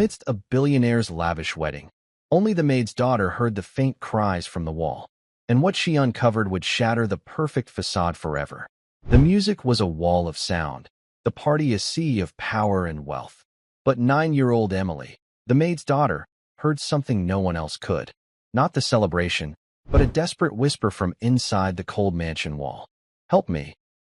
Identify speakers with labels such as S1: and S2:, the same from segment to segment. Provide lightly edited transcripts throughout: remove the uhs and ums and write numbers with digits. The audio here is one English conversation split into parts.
S1: Amidst a billionaire's lavish wedding, only the maid's daughter heard the faint cries from the wall, and what she uncovered would shatter the perfect facade forever. The music was a wall of sound, the party a sea of power and wealth. But 9-year-old Emily, the maid's daughter, heard something no one else could. Not the celebration, but a desperate whisper from inside the cold mansion wall. "Help me."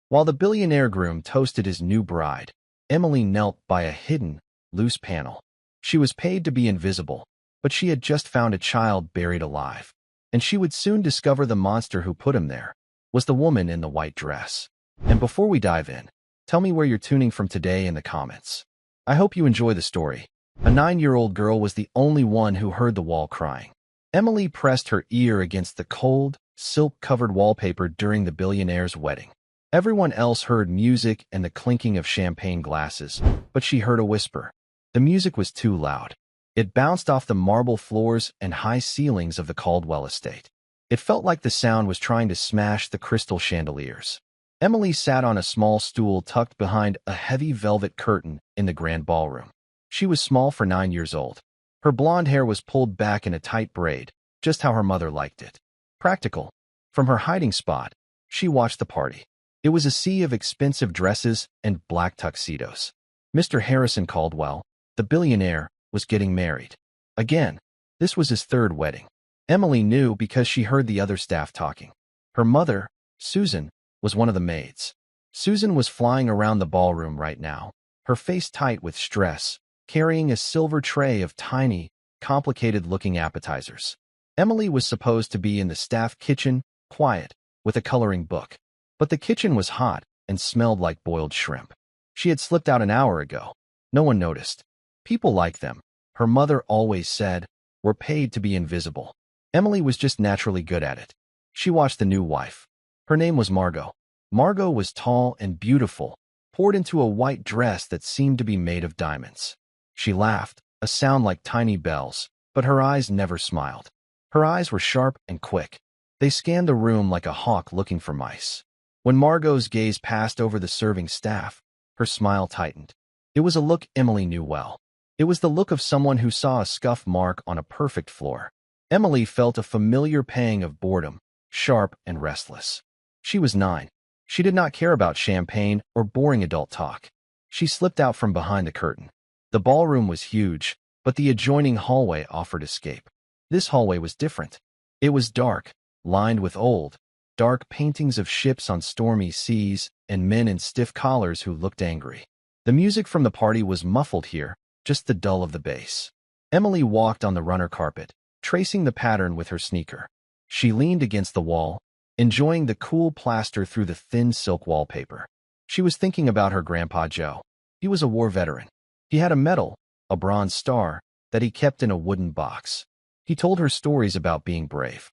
S1: While the billionaire groom toasted his new bride, Emily knelt by a hidden, loose panel. She was paid to be invisible, but she had just found a child buried alive, and she would soon discover the monster who put him there was the woman in the white dress. And before we dive in, tell me where you're tuning from today in the comments. I hope you enjoy the story. A 9-year-old girl was the only one who heard the wall crying. Emily pressed her ear against the cold, silk-covered wallpaper during the billionaire's wedding. Everyone else heard music and the clinking of champagne glasses, but she heard a whisper. The music was too loud. It bounced off the marble floors and high ceilings of the Caldwell estate. It felt like the sound was trying to smash the crystal chandeliers. Emily sat on a small stool tucked behind a heavy velvet curtain in the grand ballroom. She was small for 9 years old. Her blonde hair was pulled back in a tight braid, just how her mother liked it. Practical. From her hiding spot, she watched the party. It was a sea of expensive dresses and black tuxedos. Mr. Harrison Caldwell, the billionaire, was getting married. Again, this was his third wedding. Emily knew because she heard the other staff talking. Her mother, Susan, was one of the maids. Susan was flying around the ballroom right now, her face tight with stress, carrying a silver tray of tiny, complicated-looking appetizers. Emily was supposed to be in the staff kitchen, quiet, with a coloring book. But the kitchen was hot and smelled like boiled shrimp. She had slipped out an hour ago. No one noticed. People like them, her mother always said, were paid to be invisible. Emily was just naturally good at it. She watched the new wife. Her name was Margot. Margot was tall and beautiful, poured into a white dress that seemed to be made of diamonds. She laughed, a sound like tiny bells, but her eyes never smiled. Her eyes were sharp and quick. They scanned the room like a hawk looking for mice. When Margot's gaze passed over the serving staff, her smile tightened. It was a look Emily knew well. It was the look of someone who saw a scuff mark on a perfect floor. Emily felt a familiar pang of boredom, sharp and restless. She was 9. She did not care about champagne or boring adult talk. She slipped out from behind the curtain. The ballroom was huge, but the adjoining hallway offered escape. This hallway was different. It was dark, lined with old, dark paintings of ships on stormy seas and men in stiff collars who looked angry. The music from the party was muffled here, just the dull of the bass. Emily walked on the runner carpet, tracing the pattern with her sneaker. She leaned against the wall, enjoying the cool plaster through the thin silk wallpaper. She was thinking about her grandpa Joe. He was a war veteran. He had a medal, a bronze star, that he kept in a wooden box. He told her stories about being brave.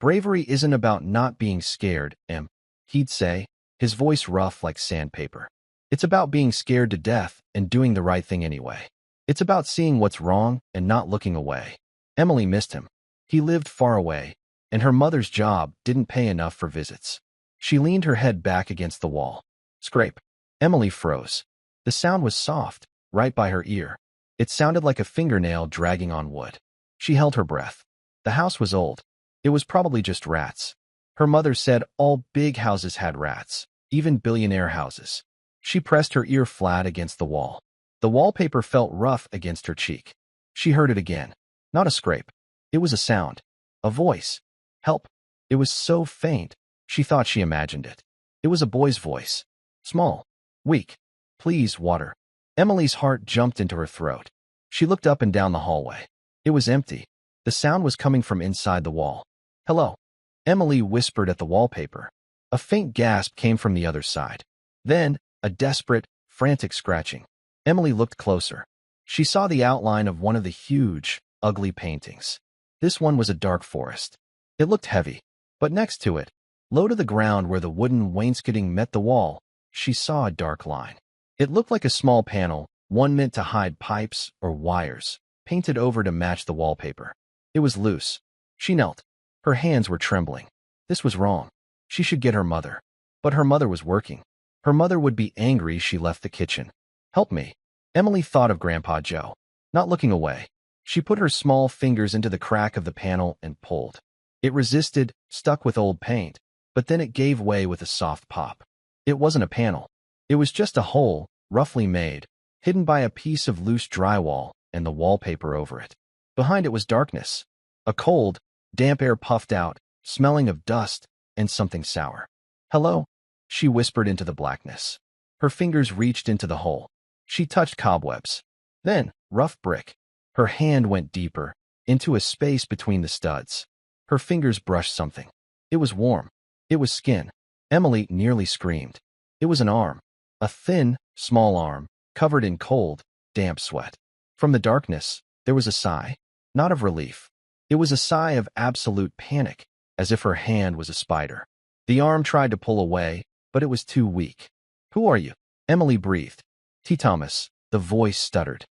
S1: "Bravery isn't about not being scared, Em," he'd say, his voice rough like sandpaper. "It's about being scared to death and doing the right thing anyway. It's about seeing what's wrong and not looking away." Emily missed him. He lived far away, and her mother's job didn't pay enough for visits. She leaned her head back against the wall. Scrape. Emily froze. The sound was soft, right by her ear. It sounded like a fingernail dragging on wood. She held her breath. The house was old. It was probably just rats. Her mother said all big houses had rats, even billionaire houses. She pressed her ear flat against the wall. The wallpaper felt rough against her cheek. She heard it again. Not a scrape. It was a sound. A voice. Help. It was so faint, she thought she imagined it. It was a boy's voice. Small. Weak. Please, water. Emily's heart jumped into her throat. She looked up and down the hallway. It was empty. The sound was coming from inside the wall. Hello. Emily whispered at the wallpaper. A faint gasp came from the other side. Then, a desperate, frantic scratching. Emily looked closer. She saw the outline of one of the huge, ugly paintings. This one was a dark forest. It looked heavy, but next to it, low to the ground where the wooden wainscoting met the wall, she saw a dark line. It looked like a small panel, one meant to hide pipes or wires, painted over to match the wallpaper. It was loose. She knelt. Her hands were trembling. This was wrong. She should get her mother. But her mother was working. Her mother would be angry she left the kitchen. Help me. Emily thought of Grandpa Joe. not looking away. She put her small fingers into the crack of the panel and pulled. It resisted, stuck with old paint, but then it gave way with a soft pop. It wasn't a panel. It was just a hole, roughly made, hidden by a piece of loose drywall and the wallpaper over it. Behind it was darkness. A cold, damp air puffed out, smelling of dust and something sour. "Hello?" she whispered into the blackness. Her fingers reached into the hole. She touched cobwebs. Then, rough brick. Her hand went deeper, into a space between the studs. Her fingers brushed something. It was warm. It was skin. Emily nearly screamed. It was an arm. A thin, small arm, covered in cold, damp sweat. From the darkness, there was a sigh. Not of relief. It was a sigh of absolute panic, as if her hand was a spider. The arm tried to pull away, but it was too weak. "Who are you?" Emily breathed. "T. Thomas," the voice stuttered.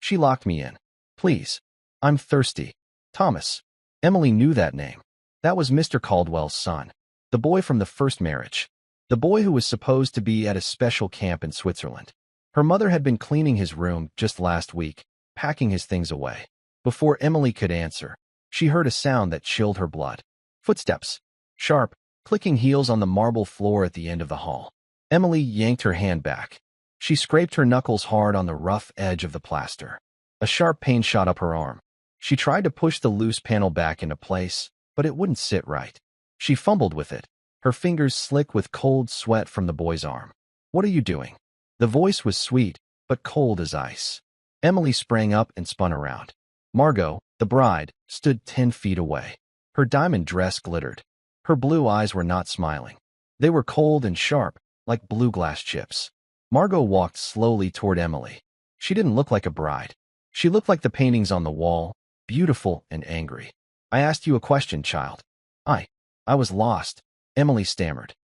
S1: "She locked me in. Please. I'm thirsty." Thomas. Emily knew that name. That was Mr. Caldwell's son. The boy from the first marriage. The boy who was supposed to be at a special camp in Switzerland. Her mother had been cleaning his room just last week, packing his things away. Before Emily could answer, she heard a sound that chilled her blood. Footsteps. Sharp, clicking heels on the marble floor at the end of the hall. Emily yanked her hand back. She scraped her knuckles hard on the rough edge of the plaster. A sharp pain shot up her arm. She tried to push the loose panel back into place, but it wouldn't sit right. She fumbled with it, her fingers slick with cold sweat from the boy's arm. "What are you doing?" The voice was sweet, but cold as ice. Emily sprang up and spun around. Margot, the bride, stood 10 feet away. Her diamond dress glittered. Her blue eyes were not smiling. They were cold and sharp, like blue glass chips. Margot walked slowly toward Emily. She didn't look like a bride. She looked like the paintings on the wall, beautiful and angry. "I asked you a question, child." I was lost," Emily stammered.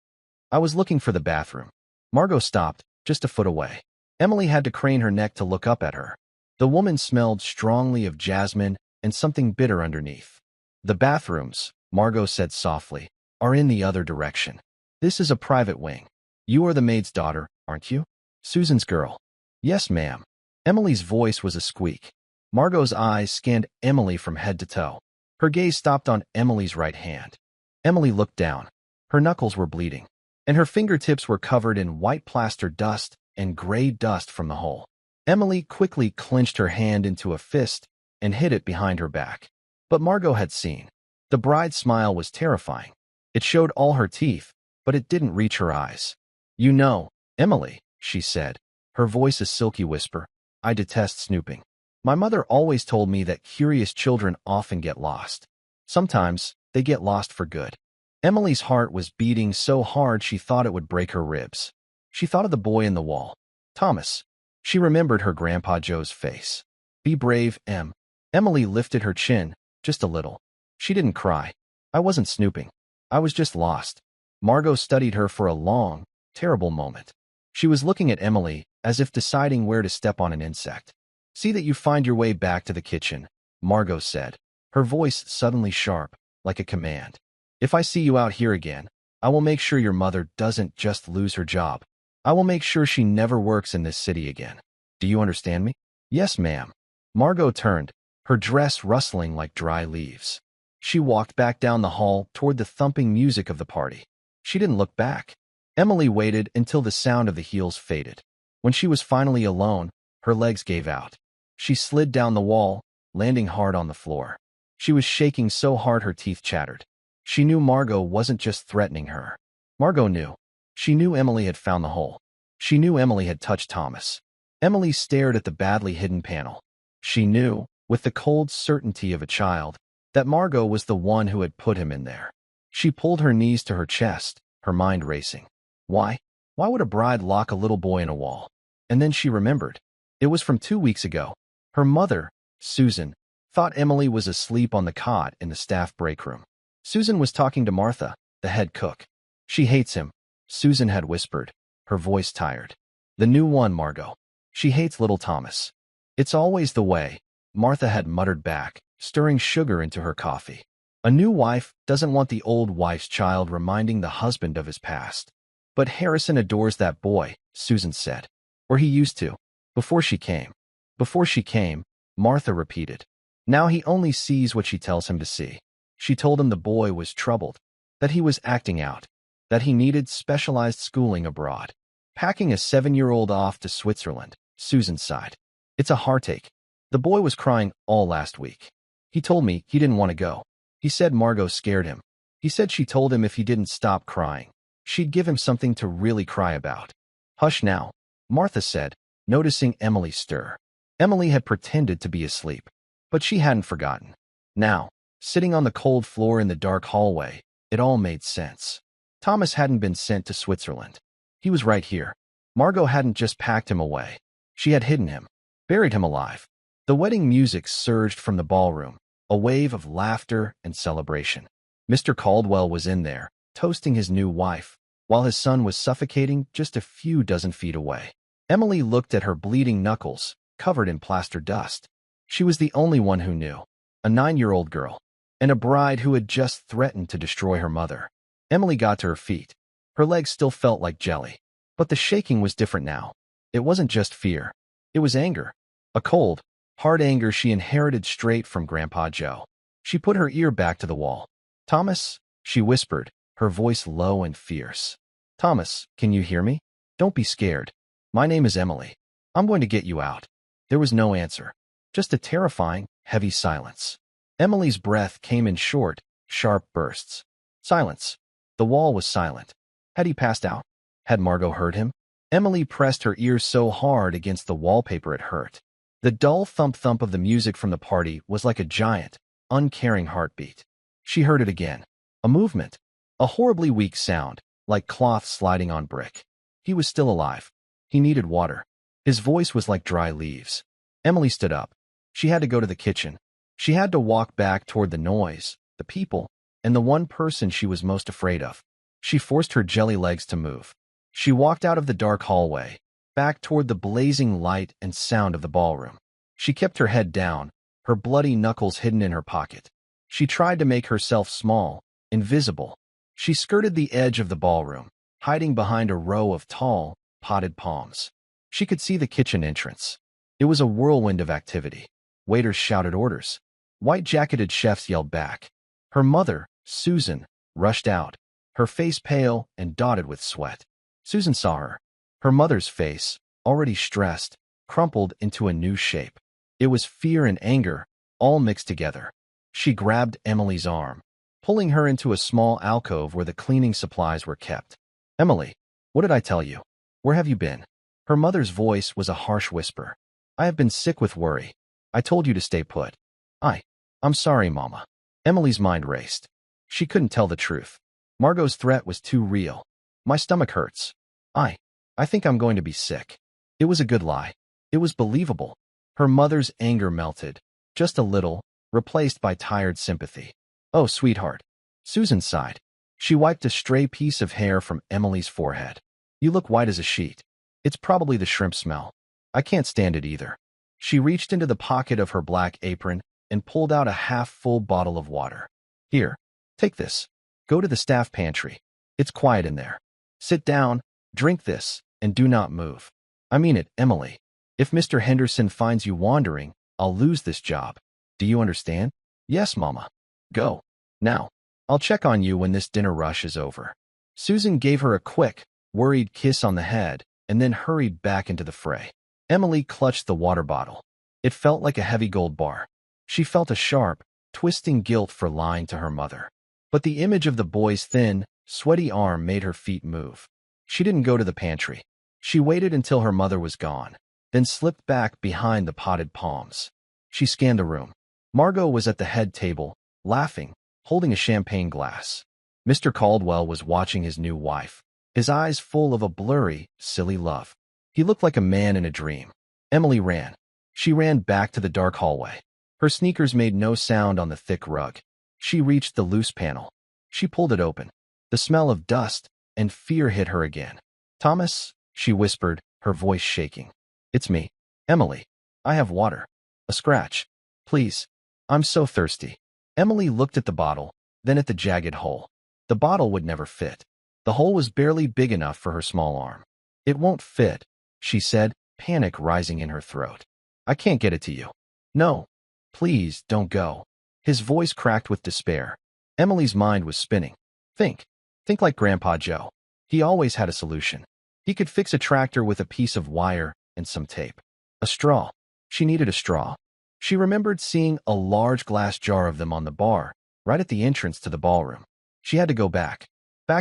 S1: "I was looking for the bathroom." Margot stopped, just a foot away. Emily had to crane her neck to look up at her. The woman smelled strongly of jasmine and something bitter underneath. "The bathrooms," Margot said softly, "are in the other direction. This is a private wing. You are the maid's daughter, aren't you?" "Susan's girl." "Yes, ma'am." Emily's voice was a squeak. Margot's eyes scanned Emily from head to toe. Her gaze stopped on Emily's right hand. Emily looked down. Her knuckles were bleeding, and her fingertips were covered in white plaster dust and gray dust from the hole. Emily quickly clenched her hand into a fist and hid it behind her back. But Margot had seen. The bride's smile was terrifying. It showed all her teeth, but it didn't reach her eyes. "You know, Emily," she said, her voice a silky whisper, "I detest snooping. My mother always told me that curious children often get lost. Sometimes, they get lost for good." Emily's heart was beating so hard she thought it would break her ribs. She thought of the boy in the wall. Thomas. She remembered her Grandpa Joe's face. "Be brave, Em." Emily lifted her chin, just a little. She didn't cry. "I wasn't snooping. I was just lost." Margot studied her for a long, terrible moment. She was looking at Emily as if deciding where to step on an insect. "See that you find your way back to the kitchen," Margot said, her voice suddenly sharp, like a command. "If I see you out here again, I will make sure your mother doesn't just lose her job. I will make sure she never works in this city again. Do you understand me?" "Yes, ma'am." Margot turned, her dress rustling like dry leaves. She walked back down the hall toward the thumping music of the party. She didn't look back. Emily waited until the sound of the heels faded. When she was finally alone, her legs gave out. She slid down the wall, landing hard on the floor. She was shaking so hard her teeth chattered. She knew Margot wasn't just threatening her. Margot knew. She knew Emily had found the hole. She knew Emily had touched Thomas. Emily stared at the badly hidden panel. She knew, with the cold certainty of a child, that Margot was the one who had put him in there. She pulled her knees to her chest, her mind racing. Why? Why would a bride lock a little boy in a wall? And then she remembered. It was from 2 weeks ago. Her mother, Susan, thought Emily was asleep on the cot in the staff break room. Susan was talking to Martha, the head cook. "She hates him," Susan had whispered, her voice tired. "The new one, Margot. She hates little Thomas." "It's always the way," Martha had muttered back, stirring sugar into her coffee. "A new wife doesn't want the old wife's child reminding the husband of his past." "But Harrison adores that boy," Susan said. "Or he used to. Before she came." "Before she came," Martha repeated. Now he only sees what she tells him to see. She told him the boy was troubled, that he was acting out, that he needed specialized schooling abroad. Packing a 7-year-old off to Switzerland, Susan sighed. It's a heartache. The boy was crying all last week. He told me he didn't want to go. He said Margot scared him. He said she told him if he didn't stop crying, she'd give him something to really cry about. Hush now, Martha said, noticing Emily stir. Emily had pretended to be asleep, but she hadn't forgotten. Now, sitting on the cold floor in the dark hallway, it all made sense. Thomas hadn't been sent to Switzerland. He was right here. Margot hadn't just packed him away. She had hidden him, buried him alive. The wedding music surged from the ballroom, a wave of laughter and celebration. Mr. Caldwell was in there, toasting his new wife, while his son was suffocating just a few dozen feet away. Emily looked at her bleeding knuckles, covered in plaster dust. She was the only one who knew, a 9-year-old girl, and a bride who had just threatened to destroy her mother. Emily got to her feet. Her legs still felt like jelly, but the shaking was different now. It wasn't just fear. It was anger, a cold, hard anger she inherited straight from Grandpa Joe. She put her ear back to the wall. Thomas, she whispered, her voice low and fierce. Thomas, can you hear me? Don't be scared. My name is Emily. I'm going to get you out. There was no answer, just a terrifying, heavy silence. Emily's breath came in short, sharp bursts. Silence. The wall was silent. Had he passed out? Had Margot heard him? Emily pressed her ear so hard against the wallpaper it hurt. The dull thump-thump of the music from the party was like a giant, uncaring heartbeat. She heard it again. A movement. A horribly weak sound, like cloth sliding on brick. He was still alive. He needed water. His voice was like dry leaves. Emily stood up. She had to go to the kitchen. She had to walk back toward the noise, the people, and the one person she was most afraid of. She forced her jelly legs to move. She walked out of the dark hallway, back toward the blazing light and sound of the ballroom. She kept her head down, her bloody knuckles hidden in her pocket. She tried to make herself small, invisible. She skirted the edge of the ballroom, hiding behind a row of tall, potted palms. She could see the kitchen entrance. It was a whirlwind of activity. Waiters shouted orders. White-jacketed chefs yelled back. Her mother, Susan, rushed out, her face pale and dotted with sweat. Susan saw her. Her mother's face, already stressed, crumpled into a new shape. It was fear and anger, all mixed together. She grabbed Emily's arm, pulling her into a small alcove where the cleaning supplies were kept. Emily, what did I tell you? Where have you been? Her mother's voice was a harsh whisper. I have been sick with worry. I told you to stay put. I'm sorry, Mama. Emily's mind raced. She couldn't tell the truth. Margot's threat was too real. My stomach hurts. I think I'm going to be sick. It was a good lie. It was believable. Her mother's anger melted, just a little, replaced by tired sympathy. Oh, sweetheart. Susan sighed. She wiped a stray piece of hair from Emily's forehead. You look white as a sheet. It's probably the shrimp smell. I can't stand it either. She reached into the pocket of her black apron and pulled out a half-full bottle of water. Here, take this. Go to the staff pantry. It's quiet in there. Sit down, drink this, and do not move. I mean it, Emily. If Mr. Henderson finds you wandering, I'll lose this job. Do you understand? Yes, Mama. Go. Now. I'll check on you when this dinner rush is over. Susan gave her a quick, worried kiss on the head and then hurried back into the fray. Emily clutched the water bottle. It felt like a heavy gold bar. She felt a sharp, twisting guilt for lying to her mother. But the image of the boy's thin, sweaty arm made her feet move. She didn't go to the pantry. She waited until her mother was gone, then slipped back behind the potted palms. She scanned the room. Margot was at the head table, laughing, holding a champagne glass. Mr. Caldwell was watching his new wife, his eyes full of a blurry, silly love. He looked like a man in a dream. Emily ran. She ran back to the dark hallway. Her sneakers made no sound on the thick rug. She reached the loose panel. She pulled it open. The smell of dust and fear hit her again. Thomas, she whispered, her voice shaking. It's me, Emily. I have water. A scratch. Please. I'm so thirsty. Emily looked at the bottle, then at the jagged hole. The bottle would never fit. The hole was barely big enough for her small arm. It won't fit, she said, panic rising in her throat. I can't get it to you. No. Please, don't go. His voice cracked with despair. Emily's mind was spinning. Think. Think like Grandpa Joe. He always had a solution. He could fix a tractor with a piece of wire and some tape. A straw. She needed a straw. She remembered seeing a large glass jar of them on the bar, right at the entrance to the ballroom. She had to go back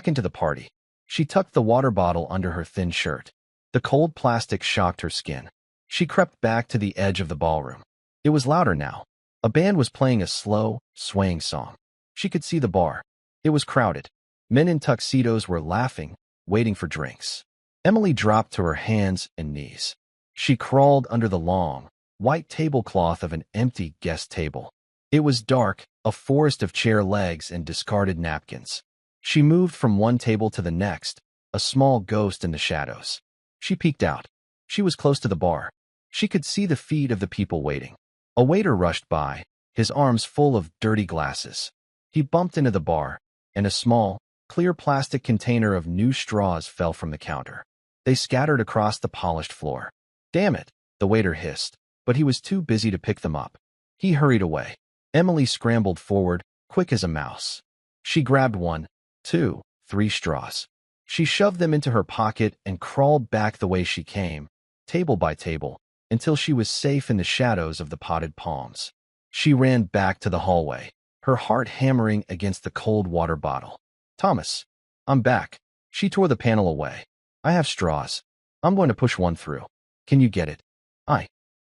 S1: into the party. She tucked the water bottle under her thin shirt. The cold plastic shocked her skin. She crept back to the edge of the ballroom. It was louder now. A band was playing a slow, swaying song. She could see the bar. It was crowded. Men in tuxedos were laughing, waiting for drinks. Emily dropped to her hands and knees. She crawled under the long, white tablecloth of an empty guest table. It was dark, a forest of chair legs and discarded napkins. She moved from one table to the next, a small ghost in the shadows. She peeked out. She was close to the bar. She could see the feet of the people waiting. A waiter rushed by, his arms full of dirty glasses. He bumped into the bar, and a small, clear plastic container of new straws fell from the counter. They scattered across the polished floor. Damn it, the waiter hissed, but he was too busy to pick them up. He hurried away. Emily scrambled forward, quick as a mouse. She grabbed 1, 2, 3 straws. She shoved them into her pocket and crawled back the way she came, table by table, until she was safe in the shadows of the potted palms. She ran back to the hallway, her heart hammering against the cold water bottle. Thomas, I'm back. She tore the panel away. I have straws. I'm going to push one through. Can you get it?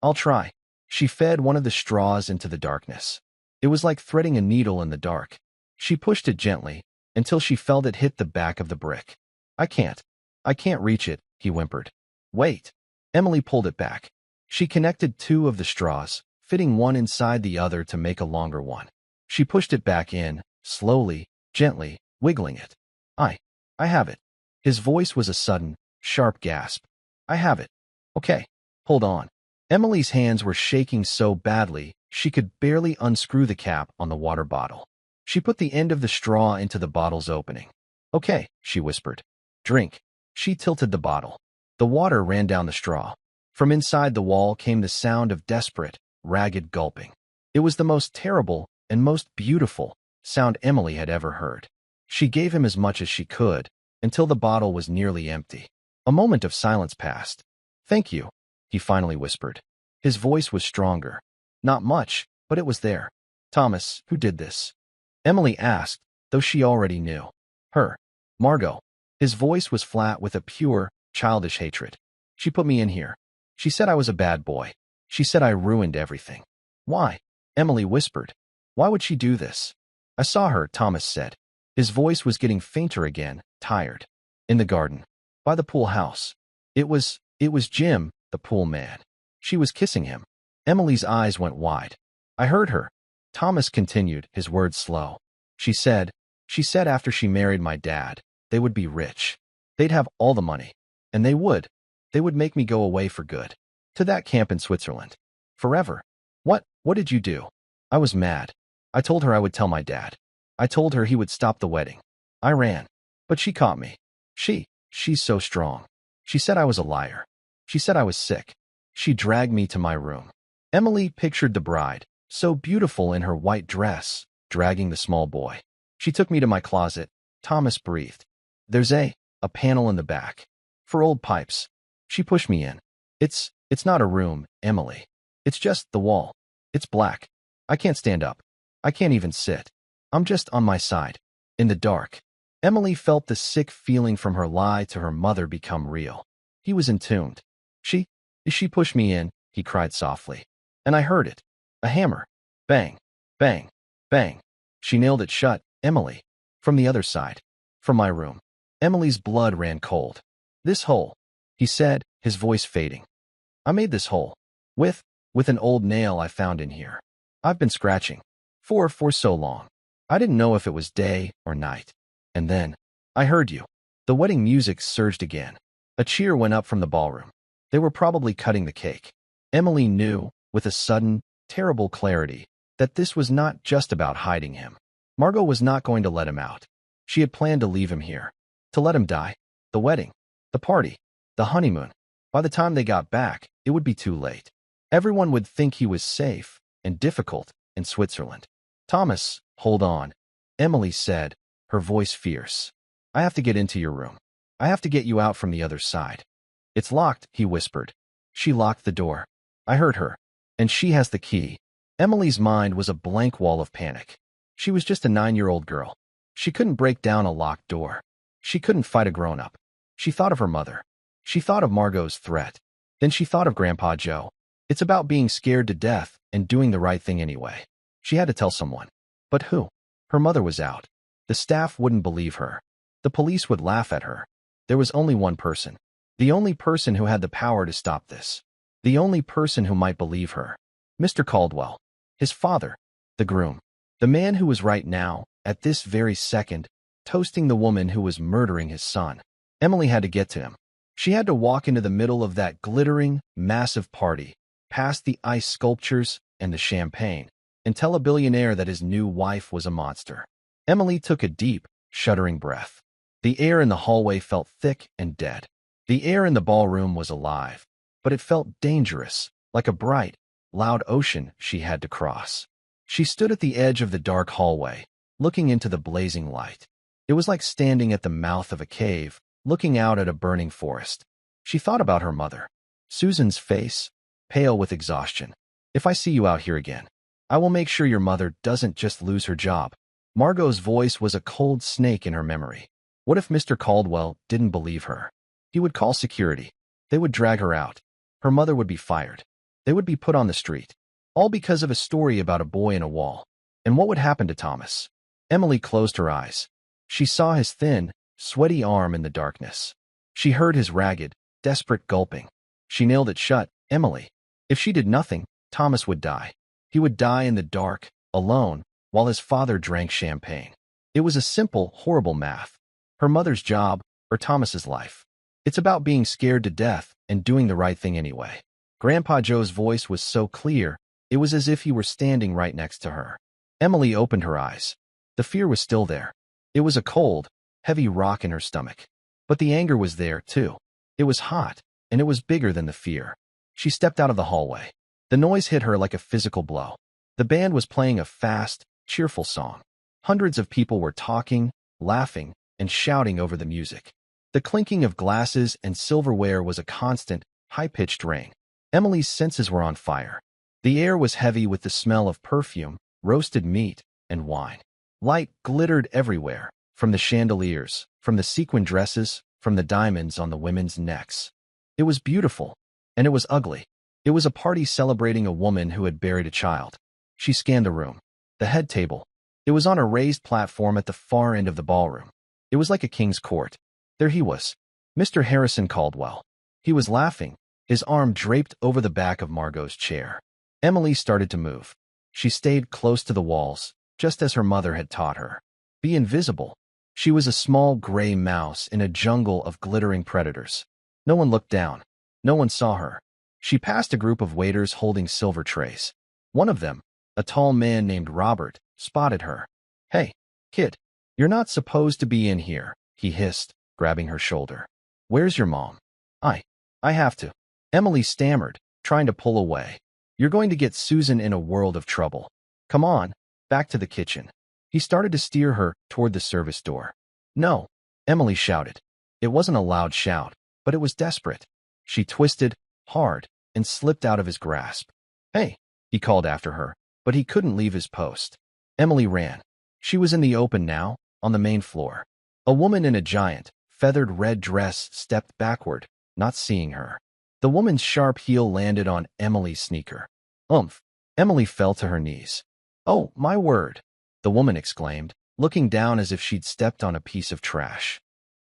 S1: I'll try. She fed one of the straws into the darkness. It was like threading a needle in the dark. She pushed it gently, until she felt it hit the back of the brick. I can't reach it, he whimpered. Wait. Emily pulled it back. She connected 2 of the straws, fitting one inside the other to make a longer one. She pushed it back in, slowly, gently, wiggling it. I have it. His voice was a sudden, sharp gasp. I have it. Okay, hold on. Emily's hands were shaking so badly, she could barely unscrew the cap on the water bottle. She put the end of the straw into the bottle's opening. Okay, she whispered. Drink. She tilted the bottle. The water ran down the straw. From inside the wall came the sound of desperate, ragged gulping. It was the most terrible and most beautiful sound Emily had ever heard. She gave him as much as she could, until the bottle was nearly empty. A moment of silence passed. Thank you, he finally whispered. His voice was stronger. Not much, but it was there. Thomas, who did this? Emily asked, though she already knew. Her. Margot. His voice was flat with a pure, childish hatred. She put me in here. She said I was a bad boy. She said I ruined everything. Why? Emily whispered. Why would she do this? I saw her, Thomas said. His voice was getting fainter again, tired. In the garden. By the pool house. It was Jim, the pool man. She was kissing him. Emily's eyes went wide. I heard her. Thomas continued, his words slow. She said after she married my dad, they would be rich. They'd have all the money. And they would make me go away for good. To that camp in Switzerland. Forever. What did you do? I was mad. I told her I would tell my dad. I told her he would stop the wedding. I ran. But she caught me. She's so strong. She said I was a liar. She said I was sick. She dragged me to my room. Emily pictured the bride, so beautiful in her white dress, dragging the small boy. She took me to my closet. Thomas breathed. There's a panel in the back. For old pipes. She pushed me in. It's not a room, Emily. It's just the wall. It's black. I can't stand up. I can't even sit. I'm just on my side. In the dark. Emily felt the sick feeling from her lie to her mother become real. He was entombed. She pushed me in, he cried softly. And I heard it. A hammer. Bang. Bang. Bang. She nailed it shut, Emily. From the other side. From my room. Emily's blood ran cold. This hole, he said, his voice fading. I made this hole. With an old nail I found in here. I've been scratching. For so long. I didn't know if it was day or night. And then, I heard you. The wedding music surged again. A cheer went up from the ballroom. They were probably cutting the cake. Emily knew, with a sudden, terrible clarity, that this was not just about hiding him. Margot was not going to let him out. She had planned to leave him here. To let him die. The wedding. The party. The honeymoon. By the time they got back, it would be too late. Everyone would think he was safe, and difficult in Switzerland. Thomas, hold on, Emily said, her voice fierce. I have to get into your room. I have to get you out from the other side. It's locked, he whispered. She locked the door. I heard her. And she has the key. Emily's mind was a blank wall of panic. She was just a 9-year-old girl. She couldn't break down a locked door. She couldn't fight a grown-up. She thought of her mother. She thought of Margot's threat. Then she thought of Grandpa Joe. It's about being scared to death and doing the right thing anyway. She had to tell someone. But who? Her mother was out. The staff wouldn't believe her. The police would laugh at her. There was only one person. The only person who had the power to stop this. The only person who might believe her. Mr. Caldwell. His father. The groom. The man who was right now, at this very second, toasting the woman who was murdering his son. Emily had to get to him. She had to walk into the middle of that glittering, massive party, past the ice sculptures and the champagne, and tell a billionaire that his new wife was a monster. Emily took a deep, shuddering breath. The air in the hallway felt thick and dead. The air in the ballroom was alive, but it felt dangerous, like a bright, loud ocean she had to cross. She stood at the edge of the dark hallway, looking into the blazing light. It was like standing at the mouth of a cave, looking out at a burning forest. She thought about her mother. Susan's face, pale with exhaustion. If I see you out here again, I will make sure your mother doesn't just lose her job. Margot's voice was a cold snake in her memory. What if Mr. Caldwell didn't believe her? He would call security. They would drag her out. Her mother would be fired. They would be put on the street. All because of a story about a boy in a wall. And what would happen to Thomas? Emily closed her eyes. She saw his thin, sweaty arm in the darkness. She heard his ragged, desperate gulping. She nailed it shut. Emily. If she did nothing, Thomas would die. He would die in the dark, alone, while his father drank champagne. It was a simple, horrible math. Her mother's job, or Thomas's life. It's about being scared to death and doing the right thing anyway. Grandpa Joe's voice was so clear, it was as if he were standing right next to her. Emily opened her eyes. The fear was still there. It was a cold, heavy rock in her stomach. But the anger was there, too. It was hot, and it was bigger than the fear. She stepped out of the hallway. The noise hit her like a physical blow. The band was playing a fast, cheerful song. Hundreds of people were talking, laughing, and shouting over the music. The clinking of glasses and silverware was a constant, high-pitched ring. Emily's senses were on fire. The air was heavy with the smell of perfume, roasted meat, and wine. Light glittered everywhere, from the chandeliers, from the sequin dresses, from the diamonds on the women's necks. It was beautiful, and it was ugly. It was a party celebrating a woman who had buried a child. She scanned the room. The head table. It was on a raised platform at the far end of the ballroom. It was like a king's court. There he was, Mr. Harrison Caldwell. He was laughing, his arm draped over the back of Margot's chair. Emily started to move. She stayed close to the walls, just as her mother had taught her. Be invisible. She was a small gray mouse in a jungle of glittering predators. No one looked down. No one saw her. She passed a group of waiters holding silver trays. One of them, a tall man named Robert, spotted her. Hey, kid, you're not supposed to be in here, he hissed, grabbing her shoulder. Where's your mom? I have to. Emily stammered, trying to pull away. You're going to get Susan in a world of trouble. Come on, back to the kitchen. He started to steer her toward the service door. No, Emily shouted. It wasn't a loud shout, but it was desperate. She twisted, hard, and slipped out of his grasp. Hey, he called after her, but he couldn't leave his post. Emily ran. She was in the open now, on the main floor. A woman in a giant, feathered red dress stepped backward, not seeing her. The woman's sharp heel landed on Emily's sneaker. Oomph! Emily fell to her knees. Oh, my word! The woman exclaimed, looking down as if she'd stepped on a piece of trash.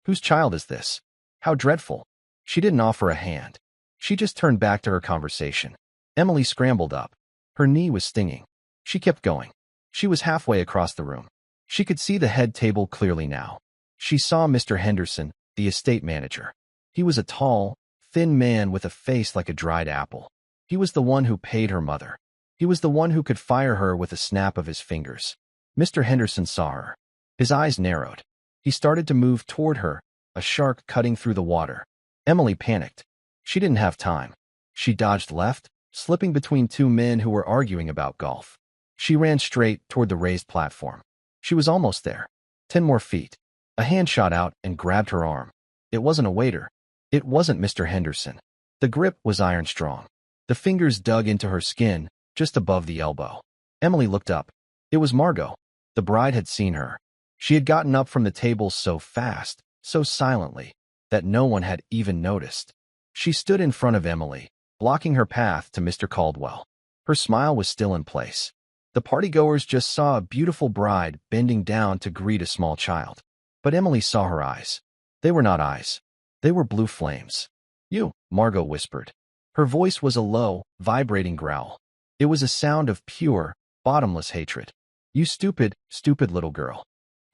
S1: Whose child is this? How dreadful! She didn't offer a hand. She just turned back to her conversation. Emily scrambled up. Her knee was stinging. She kept going. She was halfway across the room. She could see the head table clearly now. She saw Mr. Henderson, the estate manager. He was a tall, thin man with a face like a dried apple. He was the one who paid her mother. He was the one who could fire her with a snap of his fingers. Mr. Henderson saw her. His eyes narrowed. He started to move toward her, a shark cutting through the water. Emily panicked. She didn't have time. She dodged left, slipping between two men who were arguing about golf. She ran straight toward the raised platform. She was almost there. 10 more feet. A hand shot out and grabbed her arm. It wasn't a waiter. It wasn't Mr. Henderson. The grip was iron strong. The fingers dug into her skin, just above the elbow. Emily looked up. It was Margot. The bride had seen her. She had gotten up from the table so fast, so silently, that no one had even noticed. She stood in front of Emily, blocking her path to Mr. Caldwell. Her smile was still in place. The partygoers just saw a beautiful bride bending down to greet a small child. But Emily saw her eyes. They were not eyes. They were blue flames. "You," Margot whispered. Her voice was a low, vibrating growl. It was a sound of pure, bottomless hatred. "You stupid, stupid little girl."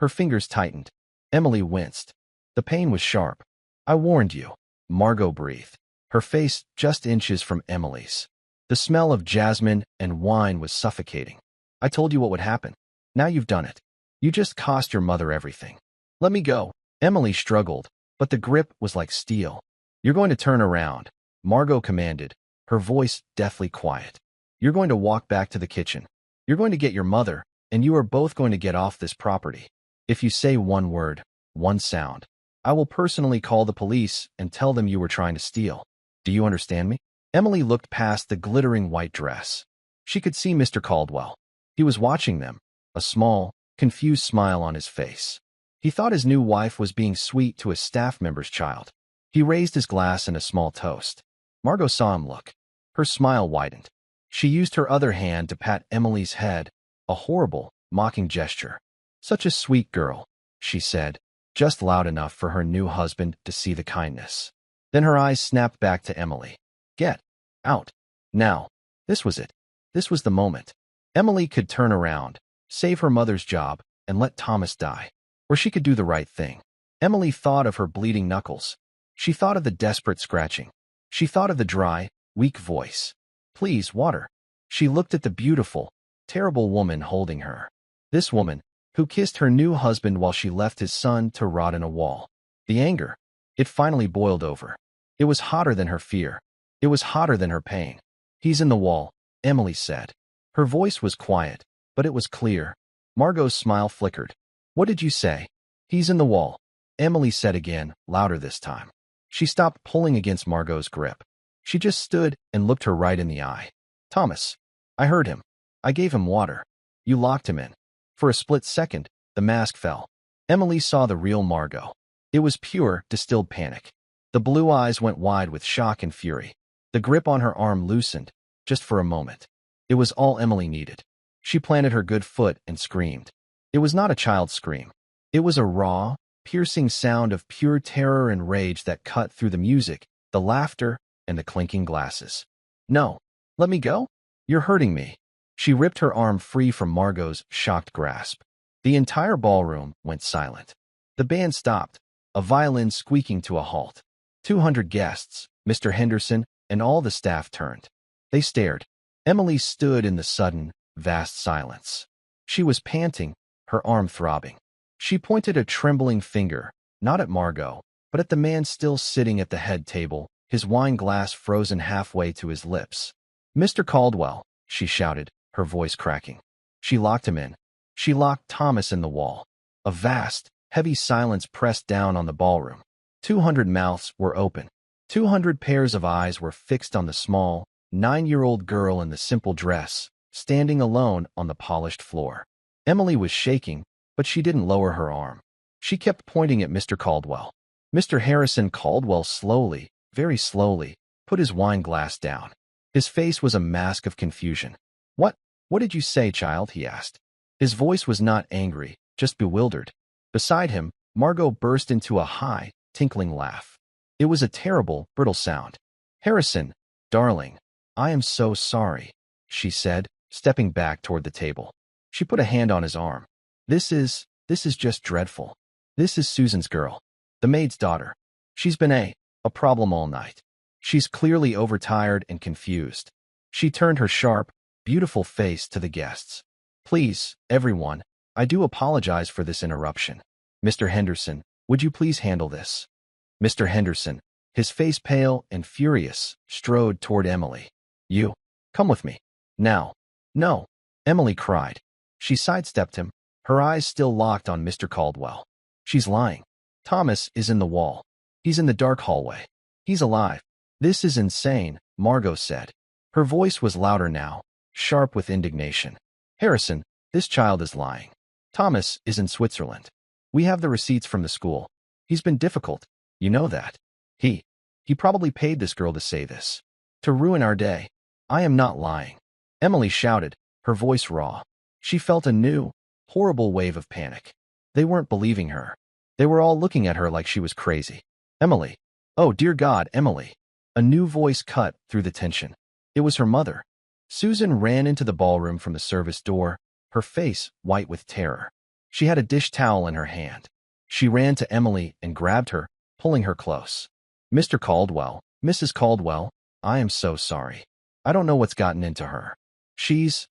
S1: Her fingers tightened. Emily winced. The pain was sharp. "I warned you," Margot breathed, her face just inches from Emily's. The smell of jasmine and wine was suffocating. "I told you what would happen. Now you've done it. You just cost your mother everything. Let me go." Emily struggled, but the grip was like steel. "You're going to turn around," Margot commanded, her voice deathly quiet. "You're going to walk back to the kitchen. You're going to get your mother, and you are both going to get off this property. If you say one word, one sound, I will personally call the police and tell them you were trying to steal. Do you understand me?" Emily looked past the glittering white dress. She could see Mr. Caldwell. He was watching them, a small, confused smile on his face. He thought his new wife was being sweet to a staff member's child. He raised his glass in a small toast. Margot saw him look. Her smile widened. She used her other hand to pat Emily's head, a horrible, mocking gesture. "Such a sweet girl," she said, just loud enough for her new husband to see the kindness. Then her eyes snapped back to Emily. "Get out. Now." This was it. This was the moment. Emily could turn around, save her mother's job, and let Thomas die. Or she could do the right thing. Emily thought of her bleeding knuckles. She thought of the desperate scratching. She thought of the dry, weak voice. "Please, water." She looked at the beautiful, terrible woman holding her. This woman, who kissed her new husband while she left his son to rot in a wall. The anger. It finally boiled over. It was hotter than her fear. It was hotter than her pain. "He's in the wall," Emily said. Her voice was quiet, but it was clear. Margot's smile flickered. "What did you say?" "He's in the wall," Emily said again, louder this time. She stopped pulling against Margot's grip. She just stood and looked her right in the eye. "Thomas. I heard him. I gave him water. You locked him in." For a split second, the mask fell. Emily saw the real Margot. It was pure, distilled panic. The blue eyes went wide with shock and fury. The grip on her arm loosened, just for a moment. It was all Emily needed. She planted her good foot and screamed. It was not a child's scream. It was a raw, piercing sound of pure terror and rage that cut through the music, the laughter, and the clinking glasses. "No. Let me go? You're hurting me." She ripped her arm free from Margot's shocked grasp. The entire ballroom went silent. The band stopped, a violin squeaking to a halt. 200 guests, Mr. Henderson, and all the staff turned. They stared. Emily stood in the sudden, vast silence. She was panting, her arm throbbing. She pointed a trembling finger, not at Margot, but at the man still sitting at the head table, his wine glass frozen halfway to his lips. "Mr. Caldwell," she shouted, her voice cracking. She locked him in. She locked Thomas in the wall. A vast, heavy silence pressed down on the ballroom. 200 mouths were open. 200 pairs of eyes were fixed on the small, 9-year-old girl in the simple dress, standing alone on the polished floor. Emily was shaking, but she didn't lower her arm. She kept pointing at Mr. Caldwell. Mr. Harrison Caldwell slowly, very slowly, put his wine glass down. His face was a mask of confusion. What did you say, child?" he asked. His voice was not angry, just bewildered. Beside him, Margot burst into a high, tinkling laugh. It was a terrible, brittle sound. "Harrison, darling, I am so sorry," she said, stepping back toward the table. She put a hand on his arm. This is just dreadful. This is Susan's girl, the maid's daughter. She's been a problem all night. She's clearly overtired and confused." She turned her sharp, beautiful face to the guests. "Please, everyone, I do apologize for this interruption. Mr. Henderson, would you please handle this?" Mr. Henderson, his face pale and furious, strode toward Emily. You Come with me. Now. No. Emily cried. She sidestepped him, her eyes still locked on Mr. Caldwell. She's lying. Thomas is in the wall. He's in the dark hallway. He's alive. This is insane, Margot said. Her voice was louder now, sharp with indignation. Harrison, this child is lying. Thomas is in Switzerland. We have the receipts from the school. He's been difficult. You know that. He probably paid this girl to say this. To ruin our day. I am not lying. Emily shouted, her voice raw. She felt a new, horrible wave of panic. They weren't believing her. They were all looking at her like she was crazy. Emily. Oh, dear God, Emily. A new voice cut through the tension. It was her mother. Susan ran into the ballroom from the service door, her face white with terror. She had a dish towel in her hand. She ran to Emily and grabbed her, pulling her close. Mr. Caldwell, Mrs. Caldwell, I am so sorry. I don't know what's gotten into her. She's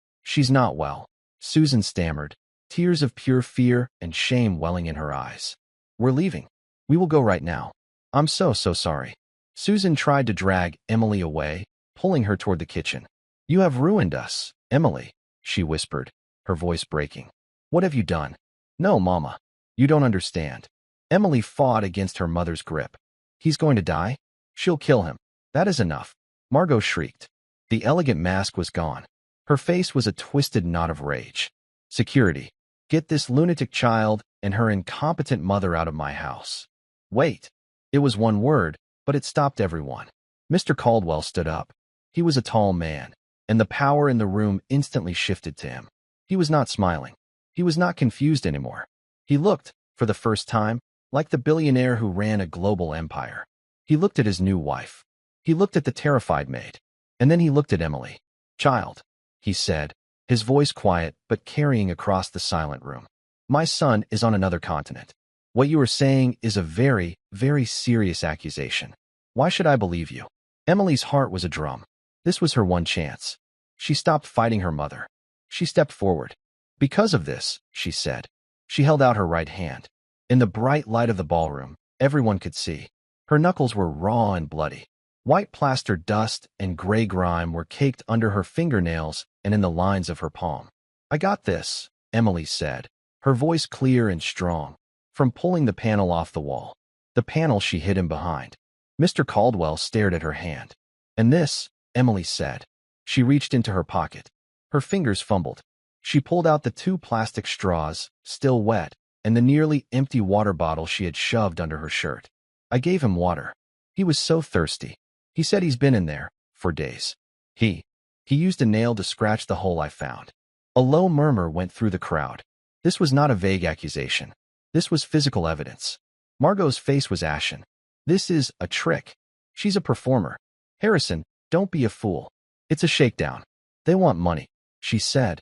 S1: not well. Susan stammered, tears of pure fear and shame welling in her eyes. We're leaving. We will go right now. I'm so sorry. Susan tried to drag Emily away, pulling her toward the kitchen. You have ruined us, Emily, she whispered, her voice breaking. What have you done? No, Mama. You don't understand. Emily fought against her mother's grip. He's going to die? She'll kill him. That is enough. Margot shrieked. The elegant mask was gone. Her face was a twisted knot of rage. Security. Get this lunatic child and her incompetent mother out of my house. Wait. It was one word, but it stopped everyone. Mr. Caldwell stood up. He was a tall man, and the power in the room instantly shifted to him. He was not smiling. He was not confused anymore. He looked, for the first time, like the billionaire who ran a global empire. He looked at his new wife. He looked at the terrified maid. And then he looked at Emily. Child, he said, his voice quiet but carrying across the silent room. My son is on another continent. What you are saying is a very, very serious accusation. Why should I believe you? Emily's heart was a drum. This was her one chance. She stopped fighting her mother. She stepped forward. Because of this, she said. She held out her right hand. In the bright light of the ballroom, everyone could see. Her knuckles were raw and bloody. White plaster dust and gray grime were caked under her fingernails and in the lines of her palm. I got this, Emily said, her voice clear and strong, from pulling the panel off the wall. The panel she hid him behind. Mr. Caldwell stared at her hand. And this, Emily said. She reached into her pocket. Her fingers fumbled. She pulled out the 2 plastic straws, still wet, and the nearly empty water bottle she had shoved under her shirt. I gave him water. He was so thirsty. He said he's been in there for days. He used a nail to scratch the hole I found. A low murmur went through the crowd. This was not a vague accusation. This was physical evidence. Margot's face was ashen. This is a trick. She's a performer. Harrison, don't be a fool. It's a shakedown. They want money, she said.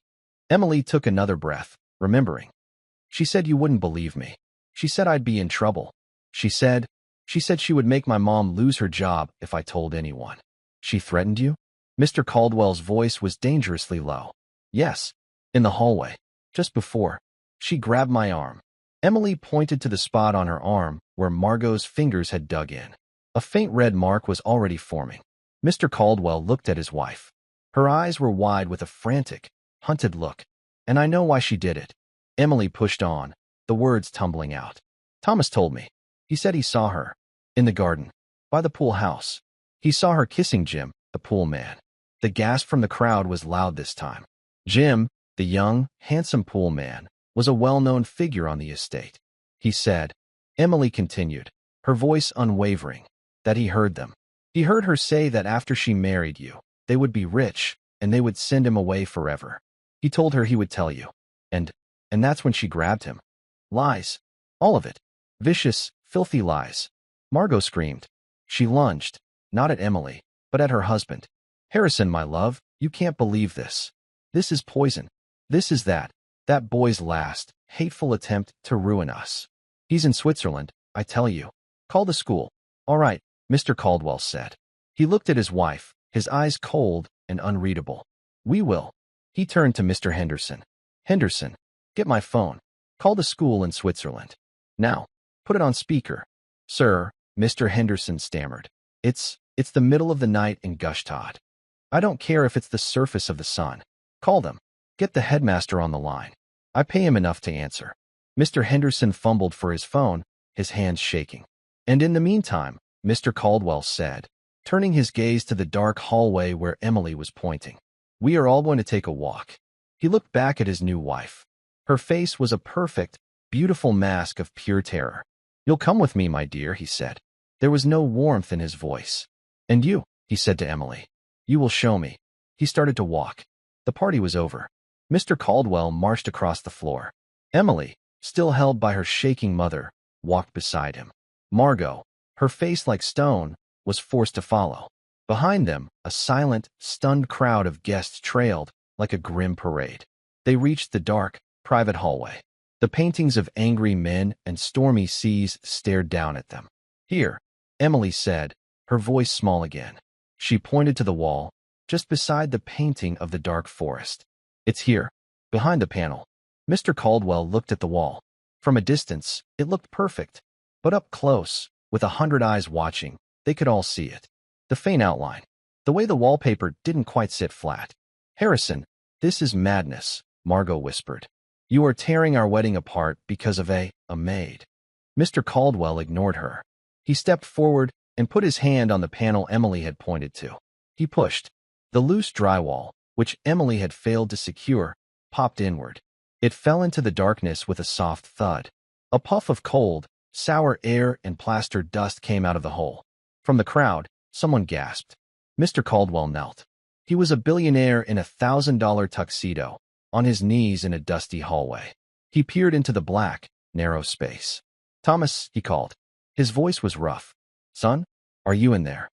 S1: Emily took another breath, remembering. She said you wouldn't believe me. She said I'd be in trouble. She said she would make my mom lose her job if I told anyone. She threatened you? Mr. Caldwell's voice was dangerously low. Yes, in the hallway, just before. She grabbed my arm. Emily pointed to the spot on her arm where Margot's fingers had dug in. A faint red mark was already forming. Mr. Caldwell looked at his wife. Her eyes were wide with a frantic, hunted look. And I know why she did it. Emily pushed on, the words tumbling out. Thomas told me. He said he saw her. In the garden. By the pool house. He saw her kissing Jim, the pool man. The gasp from the crowd was loud this time. Jim, the young, handsome pool man, was a well-known figure on the estate. He said. Emily continued, her voice unwavering, that he heard them. He heard her say that after she married you, they would be rich, and they would send him away forever. He told her he would tell you. And that's when she grabbed him. Lies. All of it. Vicious, filthy lies. Margot screamed. She lunged, not at Emily, but at her husband. Harrison, my love, you can't believe this. This is poison. This is that boy's last, hateful attempt to ruin us. He's in Switzerland, I tell you. Call the school. All right, Mr. Caldwell said. He looked at his wife, his eyes cold and unreadable. We will. He turned to Mr. Henderson. Henderson, get my phone. Call the school in Switzerland. Now, put it on speaker. Sir, Mr. Henderson stammered. It's the middle of the night in Gushtad. I don't care if it's the surface of the sun. Call them. Get the headmaster on the line. I pay him enough to answer." Mr. Henderson fumbled for his phone, his hands shaking. "And in the meantime," Mr. Caldwell said, turning his gaze to the dark hallway where Emily was pointing, "we are all going to take a walk." He looked back at his new wife. Her face was a perfect, beautiful mask of pure terror. "You'll come with me, my dear," he said. There was no warmth in his voice. "And you," he said to Emily. "You will show me." He started to walk. The party was over. Mr. Caldwell marched across the floor. Emily, still held by her shaking mother, walked beside him. Margot, her face like stone, was forced to follow. Behind them, a silent, stunned crowd of guests trailed, like a grim parade. They reached the dark, private hallway. The paintings of angry men and stormy seas stared down at them. "Here," Emily said, her voice small again. She pointed to the wall, just beside the painting of the dark forest. "It's here, behind the panel." Mr. Caldwell looked at the wall. From a distance, it looked perfect, but up close, with 100 eyes watching, they could all see it. The faint outline. The way the wallpaper didn't quite sit flat. "Harrison, this is madness," Margot whispered. "You are tearing our wedding apart because of a maid." Mr. Caldwell ignored her. He stepped forward and put his hand on the panel Emily had pointed to. He pushed. The loose drywall, which Emily had failed to secure, popped inward. It fell into the darkness with a soft thud. A puff of cold, sour air and plaster dust came out of the hole. From the crowd, someone gasped. Mr. Caldwell knelt. He was a billionaire in a $1,000 tuxedo, on his knees in a dusty hallway. He peered into the black, narrow space. "Thomas," he called. His voice was rough. "Son, are you in there?"